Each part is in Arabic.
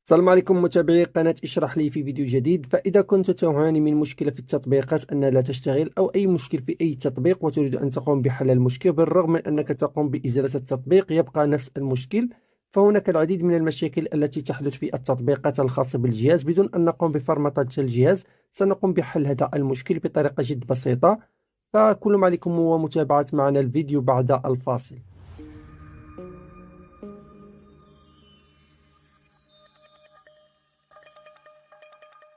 السلام عليكم متابعي قناة اشرح لي في فيديو جديد. فإذا كنت تعاني من مشكلة في التطبيقات أنها لا تشتغل أو أي مشكل في أي تطبيق وتريد أن تقوم بحل المشكل بالرغم من أنك تقوم بإزالة التطبيق يبقى نفس المشكل، فهناك العديد من المشاكل التي تحدث في التطبيقات الخاصة بالجهاز بدون أن نقوم بفرمطة الجهاز. سنقوم بحل هذا المشكل بطريقة جد بسيطة، فكل ما عليكم هو متابعة معنا الفيديو بعد الفاصل.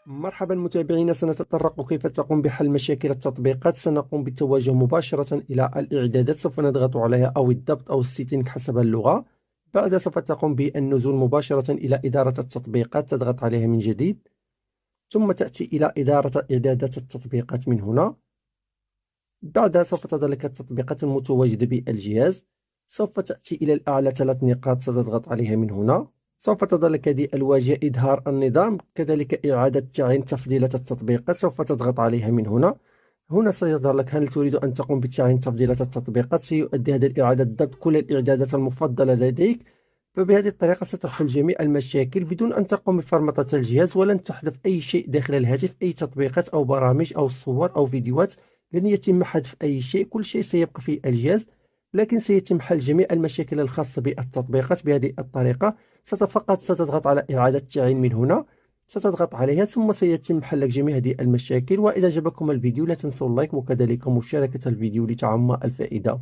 مرحبا متابعينا، سنتطرق كيف تقوم بحل مشاكل التطبيقات. سنقوم بالتوجه مباشرة إلى الإعدادات، سوف نضغط عليها أو الضبط أو السيتنج حسب اللغة. بعد سوف تقوم بالنزول مباشرة إلى إدارة التطبيقات، تضغط عليها من جديد، ثم تأتي إلى إدارة إعدادات التطبيقات من هنا. بعدها سوف تظهر لك التطبيقات المتواجدة بالجهاز، سوف تأتي إلى الأعلى 3 نقاط ستضغط عليها من هنا. سوف تظهر لك هذه الواجهة إظهار النظام، كذلك إعادة تعيين تفضيلات التطبيقات، سوف تضغط عليها من هنا. هنا سيظهر لك هل تريد أن تقوم بتعيين تفضيلات التطبيقات. سيؤدي هذا الإعادة ضبط كل الإعدادات المفضلة لديك، فبهذه الطريقة ستحل جميع المشاكل بدون أن تقوم بفرمطة الجهاز، ولن تحذف أي شيء داخل الهاتف، أي تطبيقات أو برامج أو صور أو فيديوهات. لن يتم حذف أي شيء، كل شيء سيبقى في الجهاز، لكن سيتم حل جميع المشاكل الخاصة بالتطبيقات بهذه الطريقة. فقط ستضغط على إعادة تعيين من هنا، ستضغط عليها ثم سيتم حل جميع هذه المشاكل. وإذا عجبكم الفيديو لا تنسوا اللايك وكذلك مشاركة الفيديو لتعم الفائدة.